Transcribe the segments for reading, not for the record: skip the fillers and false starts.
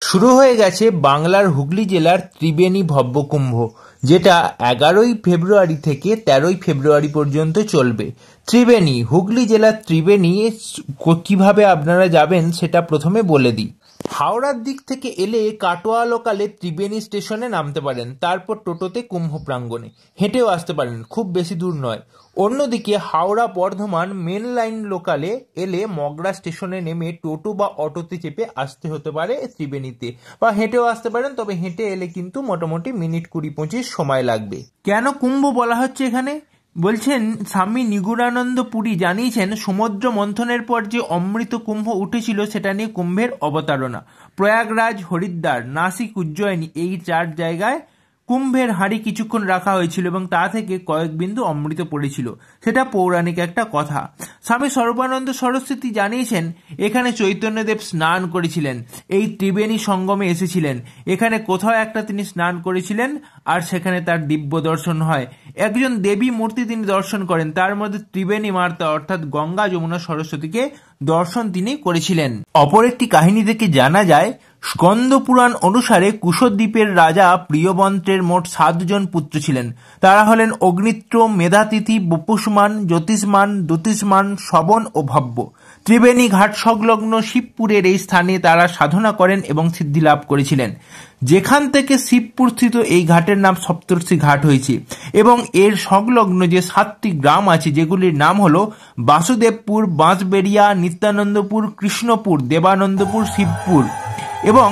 শুরু হয়ে গেছে বাংলার হুগলি জেলার ত্রিবেণী ভব্যকুম্ভ, যেটা 11ই ফেব্রুয়ারি থেকে 13ই ফেব্রুয়ারি পর্যন্ত চলবে। ত্রিবেণী, হুগলি জেলার ত্রিবেণী কিভাবে আপনারা যাবেন সেটা প্রথমে বলে দিই। হাওড়ার দিক থেকে এলে কাটোয়া লোকালে ত্রিবেণী স্টেশনে নামতে পারেন, তারপর টোটোতে কুম্ভ প্রাঙ্গণে, হেঁটেও আসতে পারেন, খুব বেশি দূর নয়। অন্যদিকে হাওড়া বর্ধমান মেন লাইন লোকালে এলে মগরা স্টেশনে নেমে টোটো বা অটোতে চেপে আসতে হতে পারে ত্রিবেণীতে, বা হেঁটেও আসতে পারেন, তবে হেঁটে এলে কিন্তু মোটামুটি মিনিট 20-25 সময় লাগবে। কেন কুম্ভ বলা হচ্ছে এখানে? বলছেন স্বামী নিগুড়ানন্দ পুরী জানিয়েছেন, সমুদ্র মন্থনের পর যে অমৃত কুম্ভ উঠেছিল সেটা নিয়ে কুম্ভের অবতারণা। প্রয়াগরাজ, হরিদ্বার, নাসিক, উজ্জয়িনী এই 4 জায়গায় কুম্ভের হাঁড়ি কিছুক্ষণ রাখা হয়েছিল এবং তা থেকে কয়েক বিন্দু অমৃত পড়েছিল, সেটা পৌরাণিক একটা কথা। স্বামী সর্বানন্দ সরস্বতী জানিয়েছেন, এখানে চৈতন্যদেব স্নান করেছিলেন, এই ত্রিবেণী সঙ্গমে এসেছিলেন, এখানে কোথাও একটা তিনি স্নান করেছিলেন আর সেখানে তার দিব্য দর্শন হয়। একজন দেবী মূর্তি তিনি দর্শন করেন, তার মধ্যে ত্রিবেণী মাতা অর্থাৎ গঙ্গা, যমুনা, সরস্বতীকে দর্শন তিনি করেছিলেন। অপর একটি কাহিনী থেকে জানা যায়, স্কন্দ পুরাণ অনুসারে কুশদ্বীপের রাজা প্রিয়বন্তের মোট 7 জন পুত্র ছিলেন। তারা হলেন অগ্নিত্র, মেধাতিথি, বপুষ্মান, জ্যোতিষ্মান, দ্যুতিষ্মান, শবন ও ভব্য। ত্রিবেণী ঘাট সংলগ্ন শিবপুরের এই স্থানে তারা সাধনা করেন এবং সিদ্ধি লাভ করেছিলেন, যেখান থেকে শিবপুর স্থিত এই ঘাটের নাম সপ্তর্ষি ঘাট হয়েছে। এবং এর সংলগ্ন যে 7টি গ্রাম আছে, যেগুলির নাম হলো বাসুদেবপুর, বাঁশবেড়িয়া, নিত্যানন্দপুর, কৃষ্ণপুর, দেবানন্দপুর, শিবপুর। এবং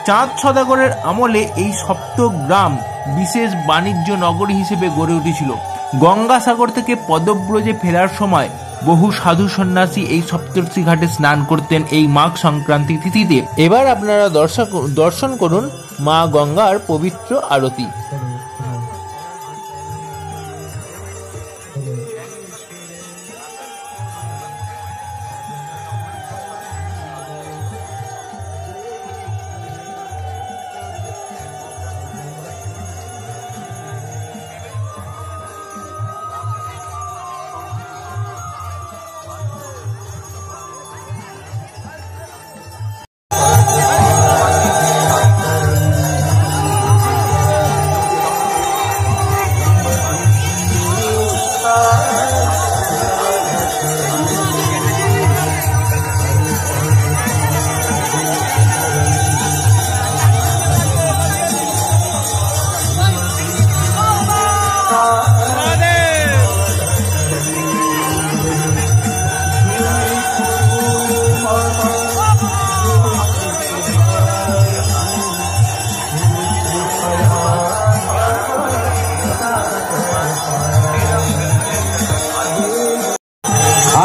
চাঁদ সদাগরের আমলে এই সপ্তগ্রাম বিশেষ বাণিজ্য নগরী হিসেবে গড়ে উঠেছিল। গঙ্গাসাগর থেকে পদব্রজে ফেরার সময় বহু সাধু সন্ন্যাসী এই সপ্তর্ষি ঘাটে স্নান করতেন এই মাঘ সংক্রান্তি তিথিতে। এবার আপনারা দর্শন করুন মা গঙ্গার পবিত্র আরতি।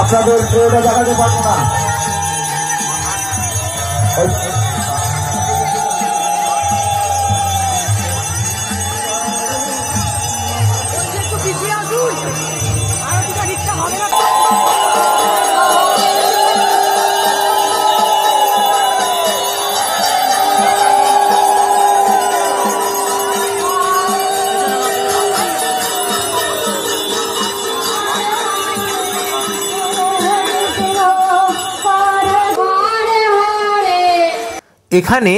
আপনাদের এটা দেখাতে পারবো না। এখানে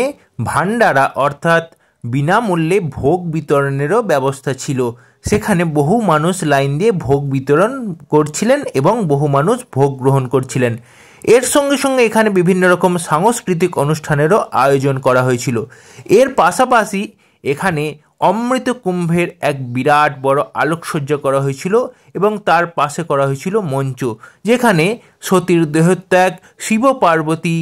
ভান্ডারা অর্থাৎ বিনামূল্যে ভোগ বিতরণেরও ব্যবস্থা ছিল। সেখানে বহু মানুষ লাইন দিয়ে ভোগ বিতরণ করছিলেন এবং বহু মানুষ ভোগ গ্রহণ করছিলেন। এর সঙ্গে সঙ্গে এখানে বিভিন্ন রকম সাংস্কৃতিক অনুষ্ঠানেরও আয়োজন করা হয়েছিল। এর পাশাপাশি এখানে অমৃত কুম্ভের এক বিরাট বড় আলোকসজ্জা করা হয়েছিল এবং তার পাশে করা হয়েছিল মঞ্চ, যেখানে সতীর দেহত্যাগ, শিব পার্বতী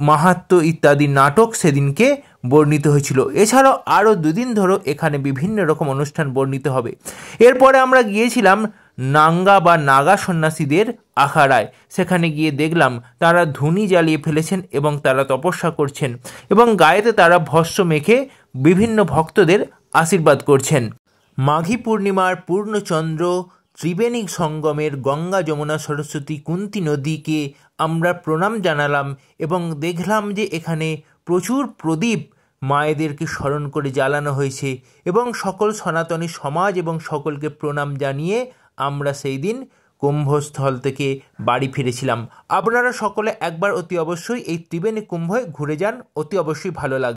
মাহাত্ম্য ইত্যাদি নাটক সেদিনকে বর্ণিত হয়েছিল। এছাড়াও আরও 2 দিন ধরেও এখানে বিভিন্ন রকম অনুষ্ঠান বর্ণিত হবে। এরপরে আমরা গিয়েছিলাম নাঙ্গা বা নাগা সন্ন্যাসীদের আখাড়ায়। সেখানে গিয়ে দেখলাম তারা ধুনি জ্বালিয়ে ফেলেছেন এবং তারা তপস্যা করছেন এবং গায়েতে তারা ভস্ম মেখে বিভিন্ন ভক্তদের আশীর্বাদ করছেন। মাঘী পূর্ণিমার পূর্ণচন্দ্র ত্রিবেণী সঙ্গমের গঙ্গা, যমুনা, সরস্বতী, কুন্তী নদীকে আমরা প্রণাম জানালাম এবং দেখলাম যে এখানে প্রচুর প্রদীপ মায়েদেরকে স্মরণ করে জ্বালানো হয়েছে এবং সকল সনাতনী সমাজ এবং সকলকে প্রণাম জানিয়ে আমরা সেই দিন কুম্ভস্থল থেকে বাড়ি ফিরেছিলাম। আপনারা সকলে একবার অতি অবশ্যই এই ত্রিবেণী কুম্ভে ঘুরে যান, অতি অবশ্যই ভালো লাগবে।